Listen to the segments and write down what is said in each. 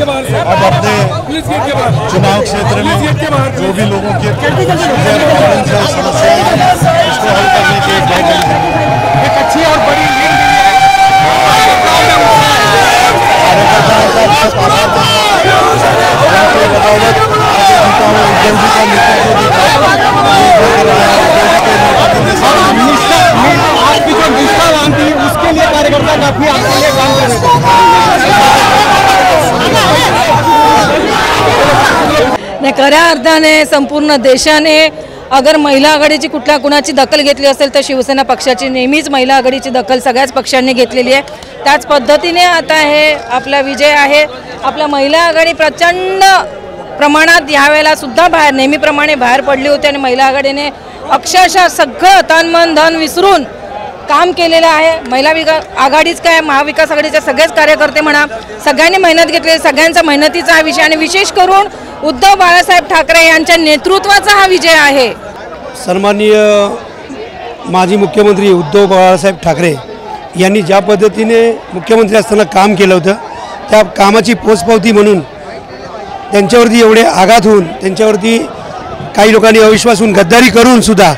अब अपने चुनाव क्षेत्र में जो भी लोगों के समस्याएं हैं उसको हल करने के एक अच्छी और बड़ी आपकी जो निष्ठा थी उसके लिए कार्यकर्ता काफी आपके लिए काम कर रहे थे। खऱ्या अर्थाने संपूर्ण देशाने अगर महिला आघाडीची कुठल्या कुणाची दखल घेतली असेल तर शिवसेना पक्षाची नेहमीच महिला आघाडीची दखल सगळ्याच पक्षांनी घेतलेली आहे। त्याच पद्धतीने आता हे आपला विजय आहे। आपला महिला आघाडी प्रचंड प्रमाणात यावेळेला सुद्धा बाहेर नेहमीप्रमाणे बाहेर पडली होती आणि महिला आघाडीने अक्षरशः सगळं तन मन धन विसरून काम केलेलं आहे। महिला आघाडीच काय महाविकास आघाडीचे सगळेच कार्यकर्ते म्हणा सगळ्यांनी मेहनत घेतली, सगळ्यांचा मेहनतीचा हा विषय आणि विशेष करून उद्धव बाळासाहेब ठाकरे यांच्या नेतृत्वाचा हा विजय आहे। सन्माननीय माजी मुख्यमंत्री उद्धव बाळासाहेब ठाकरे यांनी ज्या पद्धतीने मुख्यमंत्री असताना काम केलं होतं त्या कामाची पोचपावती म्हणून त्यांच्यावरती एवढे आघात होऊन त्यांच्यावरती काही लोकांनी अविश्वास होऊन गद्दारी करून सुद्धा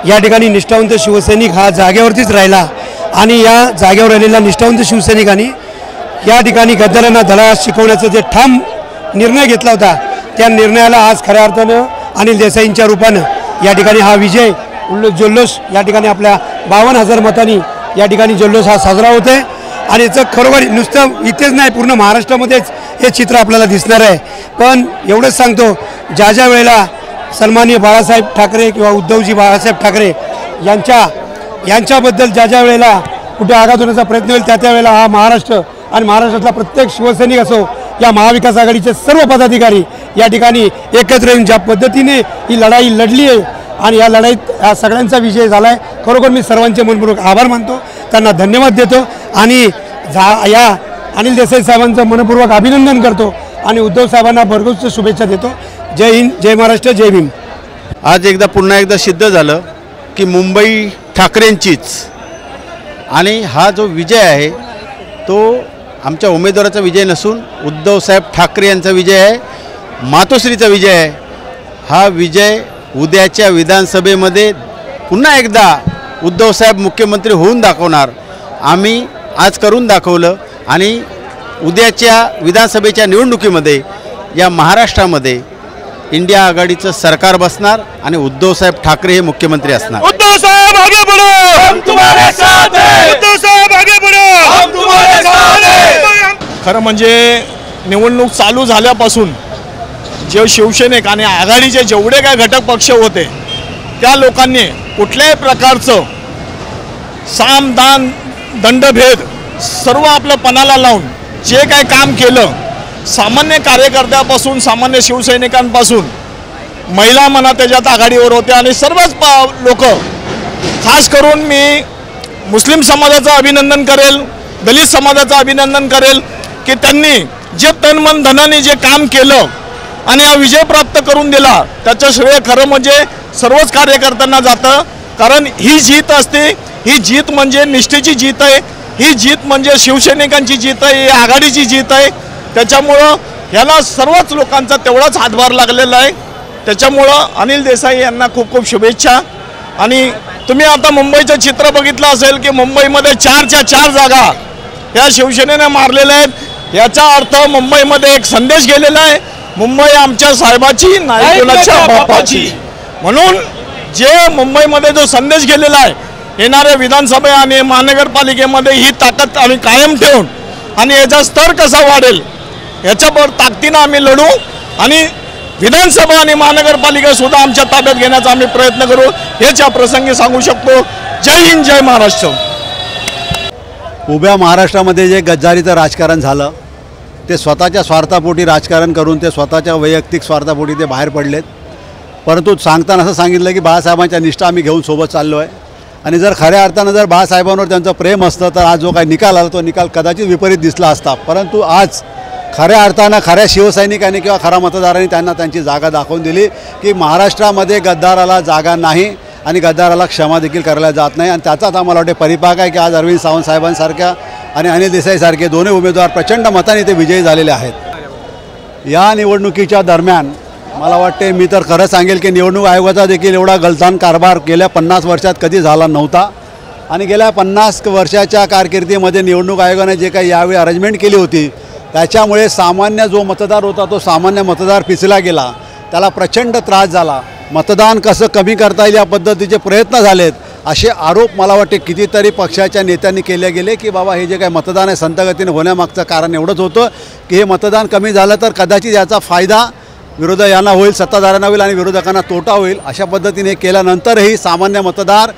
या ठिकाणी निष्ठावंत शिवसैनिक हा जागेवरतीच राहिला आणि या जागेवर राहिलेल्या निष्ठावंत शिवसैनिकांनी या ठिकाणी गद्दारांना धडा शिकवण्याचा जे ठाम निर्णय घेतला होता त्या निर्णयाला आज खऱ्या अर्थानं अनिल देसाईंच्या रूपानं या ठिकाणी हा विजय जल्लोष या ठिकाणी आपल्या 52,000 मतांनी या ठिकाणी जल्लोष हा साजरा होत आहे आणि याचं खरोखर नुसतं इथेच नाही पूर्ण महाराष्ट्रामध्येच हे चित्र आपल्याला दिसणार आहे। पण एवढंच सांगतो ज्या वेळेला सन्माननीय बाळासाहेब ठाकरे किंवा उद्धवजी बाळासाहेब ठाकरे यांच्याबद्दल ज्या वेळेला कुठे आघात होण्याचा प्रयत्न होईल त्या वेळेला हा महाराष्ट्र आणि महाराष्ट्रातला प्रत्येक शिवसैनिक असो या महाविकास आघाडीचे सर्व पदाधिकारी या ठिकाणी एकत्र येऊन ज्या पद्धतीने ही लढाई लढली आहे आणि या लढाईत या सगळ्यांचा विजय झाला आहे। खरोखर मी सर्वांचे मनपूर्वक आभार मानतो, त्यांना धन्यवाद देतो आणि या अनिल देसाई साहेबांचं मनपूर्वक अभिनंदन करतो आणि उद्धव साहेबांना भरघोस शुभेच्छा देतो। जय हिंद, जय महाराष्ट्र, जय भीम। आज पुन्हा एकदा सिद्ध झालं की मुंबई ठाकरेंचीच आणि हा जो विजय आहे तो आमच्या उमेदवाराचा विजय नसून उद्धवसाहेब ठाकरे यांचा विजय आहे, मातोश्रीचा विजय आहे। हा विजय उद्याच्या विधानसभेमध्ये पुन्हा एकदा उद्धवसाहेब मुख्यमंत्री होऊन दाखवणार। आम्ही आज करून दाखवलं आणि उद्याच्या विधानसभेच्या निवडणुकीमध्ये या महाराष्ट्रामध्ये इंडिया आघाडीचं सरकार बसणार आणि उद्धवसाहेब ठाकरे हे मुख्यमंत्री असणार। उद्धव साहेब आगे बढ़ो, हम तुम्हारे साथ हैं। उद्धव साहेब आगे बढ़ो, हम तुम्हारे साथ हैं। खरं म्हणजे निवडणूक चालू झाल्यापासून जे शिवसेनेक आणि आघाडीचे जेवढे काय घटक पक्ष होते त्या लोकांनी कुठल्याही प्रकारचं साम दान दंडभेद सर्व आपलं पणाला लावून जे काय काम केलं सामान्य कार्यकर्त्यापासून सामान्य शिवसैनिकांपासून महिला म्हणा त्याच्यात आघाडीवर होत्या आणि सर्वच लोक खास करून मी मुस्लिम समाजाचं अभिनंदन करेल, दलित समाजाचं अभिनंदन करेल की त्यांनी जे तन मन धनाने जे काम केलं आणि हा विजय प्राप्त करून दिला त्याचं श्रेय खरं म्हणजे सर्वच कार्यकर्त्यांना जातं। कारण ही जीत असते, ही जीत म्हणजे निष्ठेची जीत आहे, ही जीत म्हणजे शिवसैनिकांची जीत आहे, ही आघाडीची जीत आहे। त्याच्यामुळं याला सर्वच लोकांचा तेवढाच हातभार लागलेला आहे। त्याच्यामुळं अनिल देसाई यांना खूप खूप शुभेच्छा। आणि तुम्ही आता मुंबईचं चित्र बघितलं असेल की मुंबईमध्ये 4च्या 4 जागा या शिवसेनेने मारलेल्या आहेत। याचा अर्थ मुंबईमध्ये एक संदेश गेलेला आहे, मुंबई आमच्या साहेबाची नाही कोणाच्या बापाची। म्हणून जे मुंबईमध्ये जो संदेश गेलेला आहे येणाऱ्या विधानसभा आणि महानगरपालिकेमध्ये ही ताकद आम्ही कायम ठेवून आणि याचा स्तर कसा वाढेल याच्यावर ताकदीनं आम्ही लढू आणि विधानसभा आणि महानगरपालिका सुद्धा आमच्या ताब्यात घेण्याचा आम्ही प्रयत्न करू हेच या प्रसंगी सांगू शकतो। जय हिंद, जय महाराष्ट्र। उभ्या महाराष्ट्रामध्ये जे गद्दारीचं राजकारण झालं ते स्वतःच्या स्वार्थापोटी राजकारण करून ते स्वतःच्या वैयक्तिक स्वार्थापोटी ते बाहेर पडलेत। परंतु सांगताना असं सांगितलं की बाळासाहेबांच्या निष्ठा आम्ही घेऊन सोबत चाललो आहे आणि जर खऱ्या अर्थानं जर बाळासाहेबांवर त्यांचं प्रेम असतं तर आज जो काही निकाल आला तो निकाल कदाचित विपरीत दिसला असता। परंतु आज खऱ्या अर्थानं खऱ्या शिवसैनिकांनी किंवा खऱ्या मतदारांनी त्यांना त्यांची जागा दाखवून दिली की महाराष्ट्रामध्ये गद्दाराला जागा नाही आणि गद्दाराला क्षमा देखील करायला जात नाही। आणि त्याचाच आम्हाला वाटते परिपाक आहे की आज अरविंद सावंत साहेबांसारख्या आणि अनिल देसाईसारखे दोन्ही उमेदवार प्रचंड मताने ते विजयी झालेले आहेत। या निवडणुकीच्या दरम्यान मला वाटते, मी तर खरं सांगेल की निवडणूक आयोगाचा देखील एवढा गलथान कारभार गेल्या 50 वर्षात कधी झाला नव्हता. आणि गेल्या 50 वर्षाच्या कारकिर्दीमध्ये निवडणूक आयोगाने जे काही यावेळी अरेंजमेंट केली होती त्याच्यामुळे सामान्य जो मतदार होता तो सामान्य मतदार पिचला गेला, त्याला प्रचंड त्रास झाला. मतदान कसं कमी करता येईल या पद्धतीचे प्रयत्न झालेत, असे आरोप मला वाटते कितीतरी पक्षाच्या नेत्यांनी केले गेले की बाबा हे जे काही मतदान आहे संथगतीने होण्यामागचं कारण एवढंच होतं की हे मतदान कमी झालं तर कदाचित याचा फायदा विरोधकांना होईल, सत्ताधाऱ्यांना होईल आणि विरोधकांना तोटा होईल. अशा पद्धतीने केल्यानंतरही सामान्य मतदार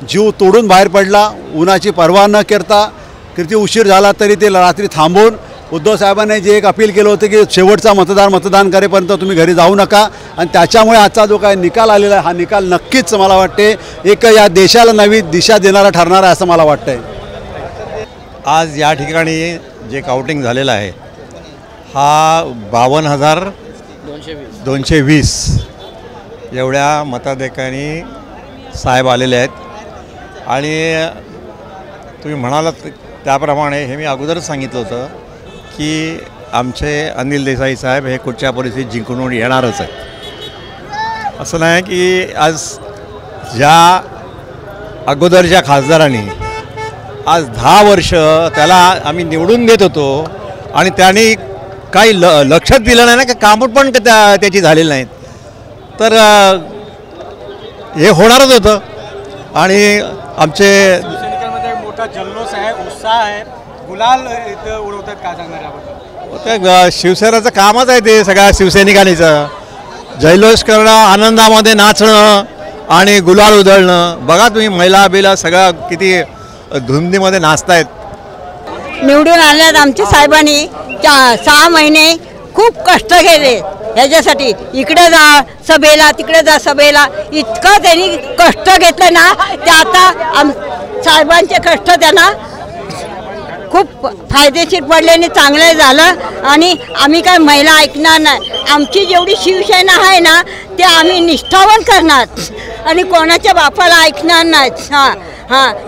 जीव तोडून बाहेर पडला. उन्हाची पर्वा न करता किती उशीर झाला तरी ते रात्री थांबून उद्धव साहेबांनी जे एक अपील केलं होतं की शेवटचा मतदार मतदान करेपर्यंत तुम्ही घरी जाऊ नका. आणि त्याच्यामुळे आजचा जो काही निकाल आलेला आहे हा निकाल नक्कीच मला वाटते एक या देशाला नवी दिशा देणारा ठरणार आहे असं मला वाटतंय. आज या ठिकाणी जे काउंटिंग झालेलं आहे हा 52,220 एवढ्या मताधिकांनी साहेब आलेले आहेत. आणि तुम्ही म्हणालात त्याप्रमाणे हे मी अगोदरच सांगितलं होतं की आमचे अनिल देसाई साहेब हे कुठच्या परिस्थितीत जिंकून येणारच आहेत. असं नाही की आज ज्या अगोदरच्या खासदारांनी आज 10 वर्ष त्याला आम्ही निवडून देत होतो आणि त्यांनी काही लक्षात दिलं नाही ना की कामं पण त्याची झालेली नाहीत, तर हे होणारच होतं. आणि आमचे मोठा जल्लोष आहे, उत्साह आहे, गुलाल इथं उडवतात, काय सांगणार याबद्दल? शिवसेनेचं कामच आहे ते सगळ्या शिवसैनिकांचं जल्लोष करणं, आनंदामध्ये नाचणं आणि गुलाल उधळणं. बघा तुम्ही महिला बिला सगळ्या किती धुंदीमध्ये नाचतायत. निवडून आल्यात आमच्या साहेबांनी 6 महिने खूप कष्ट केले ह्याच्यासाठी. इकडे जा सभेला, तिकडे जा सभेला, इतकं त्यांनी कष्ट घेतलं ना ते आता साहेबांचे कष्ट त्यांना खूप फायदेशीर पडले आणि चांगलं झालं. आणि आम्ही काय महिला ऐकणार नाही. आमची जेवढी शिवसेना आहे ना ते आम्ही निष्ठावान करणार आणि कोणाच्या बापाला ऐकणार नाही.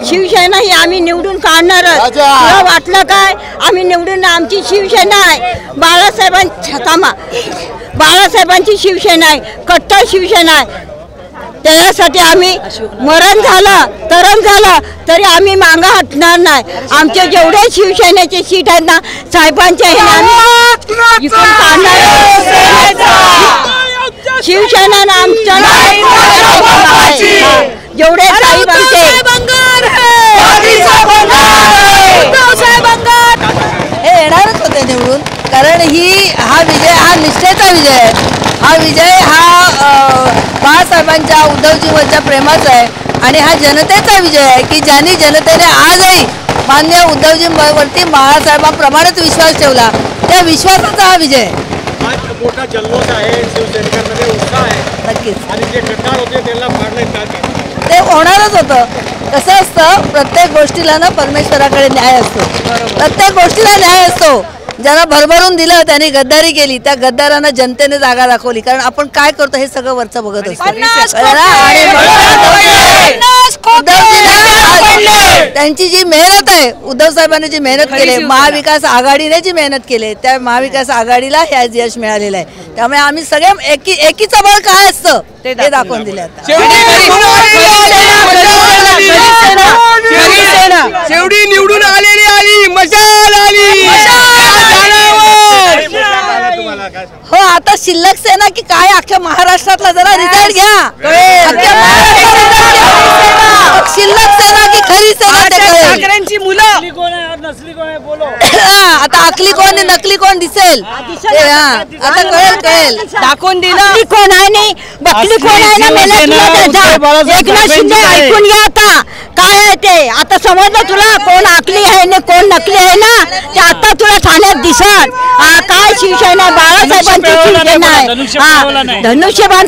शिवसेना ही आम्ही निवडून काढणारच. तुला वाटलं काय आम्ही निवडून, आमची शिवसेना आहे बाळासाहेबांची शिवसेना आहे, कट्टर शिवसेना आहे. त्याच्यासाठी आम्ही मरण झालं तरण झालं तरी आम्ही मागं हटणार नाही. आमचे जेवढे शिवसेनेचे सीट आहेत ना साहेबांच्या हे शिवसेना आमच्या जेवढे साहेब आमचे हे येणारच होते निवडून, कारण हा विजय हा निष्ठेचा विजय आहे. हा विजय बाळासाहेबांच्या उद्धवजींवरच्या प्रेमाचा आहे आणि हा जनतेचा विजय आहे की ज्यांनी जनतेने आजही माननीय उद्धवजींवरती बाळासाहेबांप्रमाणेच विश्वास ठेवला. त्या विश्वासाचा हा विजय आहे. मोठा जल्लोष आहे, शिवसैनिकांमध्ये उत्साह आहे. नक्कीच. आणि जे गद्दार होते त्यांना फाडलं ते होणारच होतं. कसं असतं, प्रत्येक गोष्टीला ना परमेश्वराकडे न्याय असतो. प्रत्येक गोष्टीला न्याय असतो. ज्यांना भरभरून दिलं त्यांनी गद्दारी केली, त्या गद्दारांना जनतेने जागा दाखवली. कारण आपण काय करतो हे सगळं वरचं बघत असतो. त्यांची जी मेहनत आहे, उद्धव साहेबांनी जी मेहनत केली, महाविकास आघाडीने जी मेहनत केली, त्या महाविकास आघाडीला हे यश मिळालेलं आहे. त्यामुळे आम्ही सगळे एकीचं बळ काय असतं ते दाखवून दिले. शेवटी निवडून आली मशाल आली. हो, आता शिल्लक सेना की काय अख्ख्या महाराष्ट्रातला जरा रिझल्ट घ्या. शिल्लक सेना की खरी सेना ठाकरेंची मुलं आता अकली कोण नकली कोण दिसेल. आता कळेल दाखवून दिलं कोण आहे नाही, बकली कोण आहे ना एकनाथ शिंदे ऐकून घ्या. आता काय आहे ते आता समजलं तुला, कोण आकली आहे ना कोण नकली आहे ना ते आता तुला ठाण्यात दिसत. काय शिवसेना बाळासाहेबांची शिवसेना आहे. धनुष्यबाण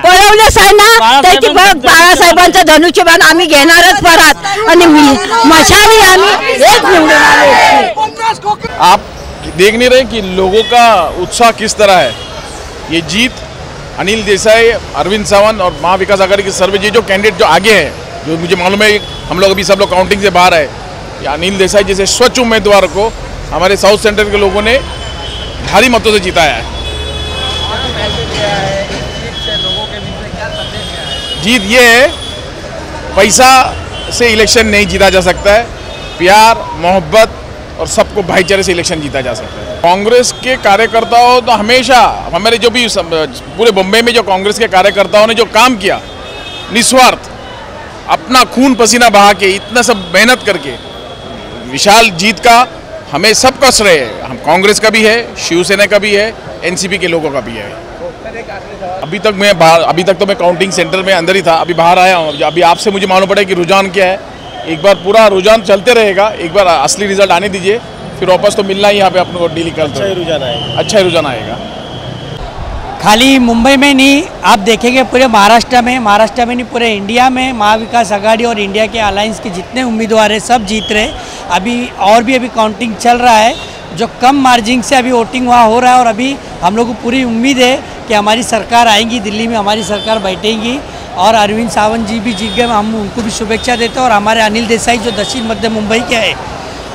पळवलेच आहे ना त्याची बघ, बाळासाहेबांचं धनुष्यबाण आम्ही घेणारच परत आणि मशाली आम्ही एक निवडून आलो. आप देख नहीं रहे कि लोगों का उत्साह किस तरह है. ये जीत अनिल देसाई, अरविंद सावंत और महाविकास आघाड़ी के सर्वे जो कैंडिडेट जो आगे हैं, जो मुझे मालूम है हम लोग अभी सब लोग काउंटिंग से बाहर है, अनिल देसाई जैसे स्वच्छ उम्मीदवार को हमारे साउथ सेंटर के लोगों ने भारी मतों से जिताया है। जीत ये है, पैसा से इलेक्शन नहीं जीता जा सकता है, प्यार मोहब्बत और सबको भाईचारे से इलेक्शन जीता जा सकता है। कांग्रेस के कार्यकर्ताओं तो हमेशा हमारे जो भी पूरे बम्बई में जो कांग्रेस के कार्यकर्ताओं ने जो काम किया निस्वार्थ, अपना खून पसीना बहा के, इतना सब मेहनत करके विशाल जीत का हमें सबका श्रेय है। हम कांग्रेस का भी है, शिवसेना का भी है, एनसीपी के लोगों का भी है। अभी तक तो मैं काउंटिंग सेंटर में अंदर ही था, अभी बाहर आया हूँ। अभी आपसे मुझे मालूम पड़ा कि रुझान क्या है। एक बार पूरा रुझान चलते रहेगा, एक बार असली रिजल्ट आने दीजिए, फिर वापस तो मिलना ही यहाँ पे अपने को डेली कल। अच्छा ही रुझान आएगा। खाली मुंबई में नहीं, आप देखेंगे पूरे महाराष्ट्र में नहीं, पूरे इंडिया में महाविकास आघाड़ी और इंडिया के अलायंस के जितने उम्मीदवार हैं सब जीत रहे। अभी अभी काउंटिंग चल रहा है, जो कम मार्जिन से अभी वोटिंग वहाँ हो रहा है। और अभी हम लोग को पूरी उम्मीद है कि हमारी सरकार आएगी, दिल्ली में हमारी सरकार बैठेगी और अरविंद सावंत जी भी जीत गए, हम उनको भी शुभेच्छा देते हैं। और हमारे अनिल देसाई जो दक्षिण मध्य मुंबई के हैं,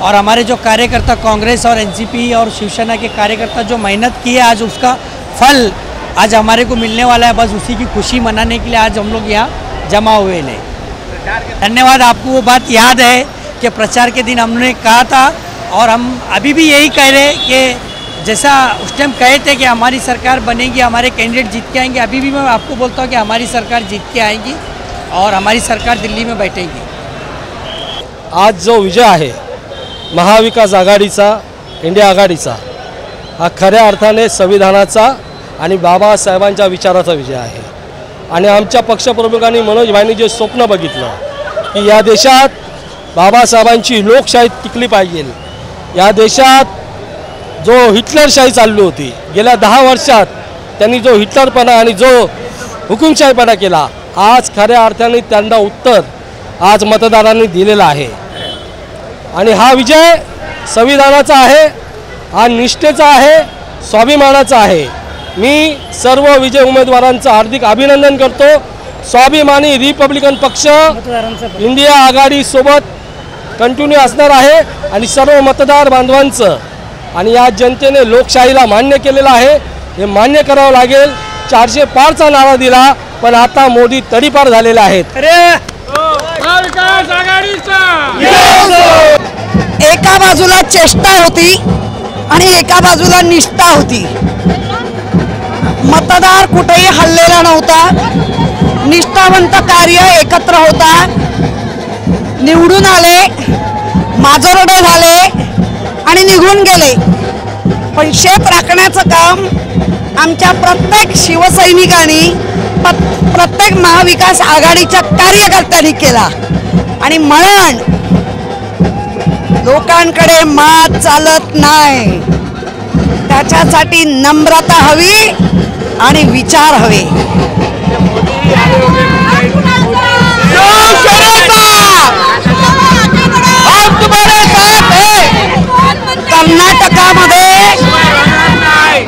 और हमारे जो कार्यकर्ता कांग्रेस और एनसीपी और शिवसेना के कार्यकर्ता जो मेहनत की है, आज उसका फल आज हमारे को मिलने वाला है। बस उसी की खुशी मनाने के लिए आज हम लोग यहाँ जमा हुए हैं। धन्यवाद। आपको वो बात याद है कि प्रचार के दिन हमने कहा था, और हम अभी भी यही कह रहे हैं कि जैसा उस टाइम कहे थे कि हमारी सरकार बनेगी, हमारे कैंडिडेट जीत के आएंगे, अभी भी मैं आपको बोलता हूँ कि हमारी सरकार जीत के आएगी और हमारी सरकार दिल्ली में बैठेगी। आज जो विजय आहे महाविकास आघाडीचा, इंडिया आघाडीचा, हा खऱ्या अर्थाने संविधानाचा आणि बाबासाहेबांच्या विचाराचा विजय आहे। आणि आमच्या पक्षप्रमुखांनी मनोज भाईंनी जे स्वप्न बघितलं की या देशात बाबासाहेबांची लोकशाही टिकली पाहिजे, या देशात जो हिटलरशाही चालली होती गेल्या 10 वर्षात, त्यांनी जो हिटलरपणा आणि जो हुकुमशाहीपणा केला, आज खऱ्या अर्थाने त्यांना उत्तर आज मतदारांनी दिलेला आहे। आणि हा विजय संविधानाचा आहे, हा निष्ठेचा आहे, स्वाभिमानाचा आहे। मी सर्व विजय उमेदवारांचं हार्दिक अभिनंदन करतो। स्वाभिमानी रिपब्लिकन पक्ष इंडिया आघाडी सोबत कंटिन्यू असणार आहे आणि सर्व मतदार बांधवांचं आणि या जनतेने लोकशाहीला मान्य केलेलं आहे, हे मान्य करावं लागेल। 400 पारचा नारा दिला, पण आता मोदी तडीपार झालेले आहेत। एका बाजूला चेष्टा होती आणि एका बाजूला निष्ठा होती। मतदार कुठेही हल्लेला नव्हता, निष्ठावंत कार्य एकत्र होता। निवडून आले, माजोरडे झाले आणि निघून गेले, पण शेत राखण्याचं काम आमच्या प्रत्येक शिवसैनिकांनी, प्रत्येक महाविकास आघाडीच्या कार्यकर्त्यांनी केला। आणि म्हणून लोकांकडे मात चालत नाही, त्याच्यासाठी नम्रता हवी आणि विचार हवे।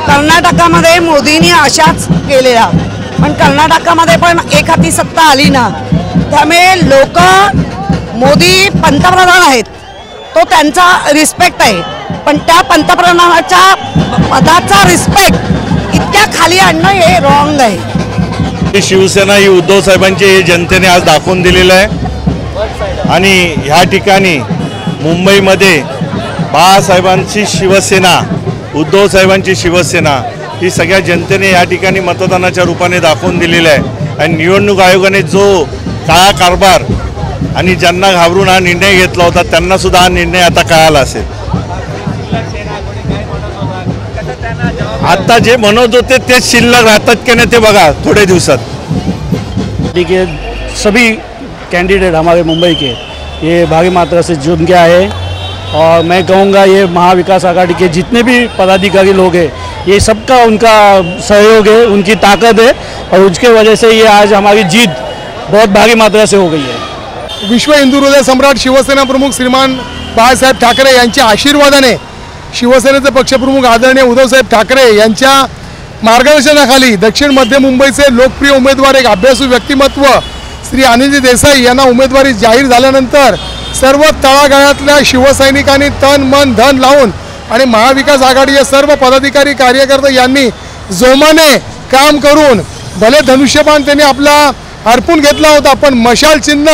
कर्नाटकामध्ये मोदींनी अशाच केलेला, पण कर्नाटकामध्ये पण एक हाती सत्ता आली ना, त्यामुळे लोक मोदी पंतप्रधान आहेत, तो त्यांचा रिस्पेक्ट आहे, पण त्या पंतप्रधानाच्या पदाचा रिस्पेक्ट इतक्या खाली आणणं हे रॉंग आहे। शिवसेना ही उद्धव साहेबांची हे जनतेने आज दाखवून दिलेलं आहे। आणि ह्या ठिकाणी मुंबईमध्ये बाळासाहेबांची शिवसेना, उद्धव साहेबांची शिवसेना ही सगळ्या जनतेने या ठिकाणी मतदानाच्या रूपाने दाखवून दिलेलं आहे। आणि निवडणूक आयोगाने जो काळा कारभार आणि ज्यांना घाबरून हा निर्णय घेतला होता, त्यांना सुद्धा हा निर्णय आता कळाला असेल। आता जे म्हणत होते तेच शिल्लक राहतात की नाही ते बघा थोड़े दिवसात। देखिए सभी कैंडिडेट हमारे मुंबई के ये भारी मात्रा से जुड़ गया है, और मैं कहूँगा ये महाविकास आघाड़ी के जितने भी पदाधिकारी लोग हैं, ये सबका उनका सहयोग है, उनकी ताकत है, और उसके वजह से ये आज हमारी जीत बहुत भारी मात्रा से हो गई है। विश्व हिंदू हृदय सम्राट शिवसेना प्रमुख श्रीमान बाळासाहेब ठाकरे यांच्या आशीर्वादाने शिवसेनेचे पक्षप्रमुख आदरणीय उद्धवसाहेब ठाकरे यांच्या मार्गदर्शनाखाली दक्षिण मध्य मुंबईचे लोकप्रिय उमेदवार, एक अभ्यासू व्यक्तिमत्व श्री अनिल देसाई यांना उमेदवारी जाहीर झाल्यानंतर सर्व तळागाळातल्या शिवसैनिकांनी तन मन धन लावून आणि महाविकास आघाडीचे सर्व पदाधिकारी कार्यकर्ते यांनी जोमाने काम करून भले धनुष्यबाण त्यांनी आपला हरपून घेतला होता, पण मशाल चिन्ह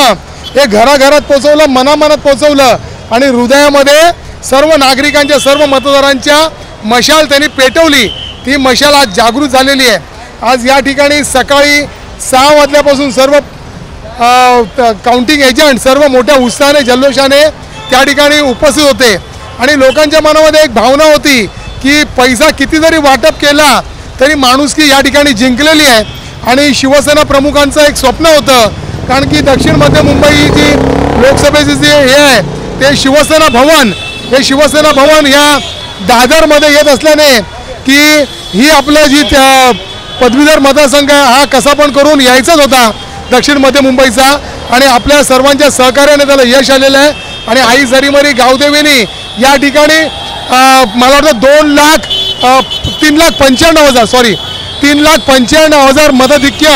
हे घराघरात पोहोचवलं, मनामनात पोहोचवलं आणि हृदयामध्ये सर्व नागरिकांच्या सर्व मतदारांच्या मशाल त्यांनी पेटवली. ती मशाल आज जागृत झालेली आहे. आज या ठिकाणी सकाळी 6 वाजल्यापासून सर्व काउंटिंग एजंट सर्व मोठ्या उत्साहाने जल्लोषाने त्या ठिकाणी उपस्थित होते आणि लोकांच्या मनामध्ये एक भावना होती की पैसा किती जरी वाटप केला तरी माणुसकी या ठिकाणी जिंकलेली आहे. आणि शिवसेना प्रमुखांचं एक स्वप्न होतं, कारण की दक्षिण मध्य मुंबई जी लोकसभेचे जे हे आहे ते शिवसेना भवन, हे शिवसेना भवन या दादरमध्ये येत असल्याने की ही आपलं जी पदवीधर मतदारसंघ हा कसा पण करून यायचाच होता दक्षिण मध्य मुंबईचा आणि आपल्या सर्वांच्या सहकार्याने त्याला यश आलेलं आहे. आणि आई जरीमरी गावदेवीनी या ठिकाणी मला वाटतं 3,95,000 मताधिक्य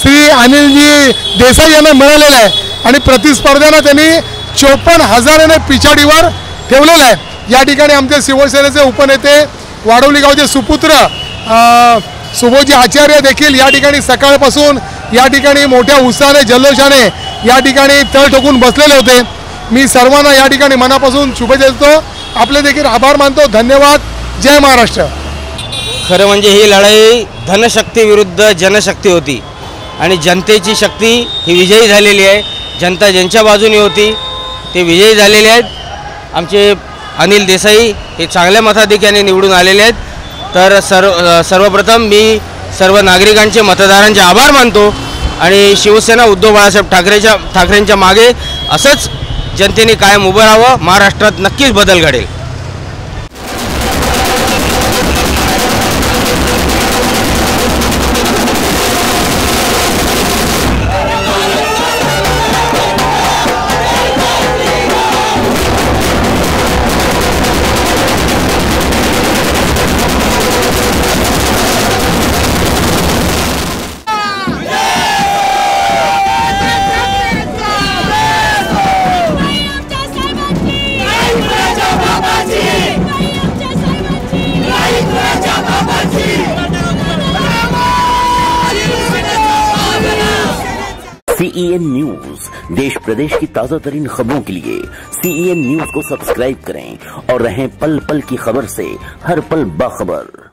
श्री अनिलजी देसाई यांना मिळालेलं आहे आणि प्रतिस्पर्ध्यांना त्यांनी 54,000 पिछाडीवर ठेवलेलं आहे. या ठिकाणी आमचे शिवसेनेचे उपनेते वाडवली गावचे सुपुत्र सुबोजी आचार्य देखील या ठिकाणी सकाळपासून या ठिकाणी मोठ्या उत्साहाने जल्लोषाने या ठिकाणी तळ ठोकून बसलेले होते. मी सर्वांना या ठिकाणी मनापासून शुभेच्छा देतो, आपले देखील आभार मानतो. धन्यवाद. जय महाराष्ट्र. खरं म्हणजे ही लढाई धनशक्ती विरुद्ध जनशक्ती होती आणि जनतेची शक्ती ही विजयी झालेली आहे. जनता ज्यांच्या बाजूने होती ते विजयी झालेले आहेत. आमचे अनिल देसाई हे चांगल्या मताधिक्याने निवडून आलेले आहेत. तर सर्वप्रथम मी सर्व नागरिकांचे मतदारांचे आभार मानतो आणि शिवसेना उद्धव बाळासाहेब ठाकरेंच्या मागे असंच जनतेने कायम उभं राहावं. महाराष्ट्रात नक्कीच बदल घडेल. CEN न्यूज, देश प्रदेश की ताजा तरीन खबरों के लिए CEN न्यूज को सब्सक्राइब करें और रहें पल पल की खबर से हर पल बाखबर.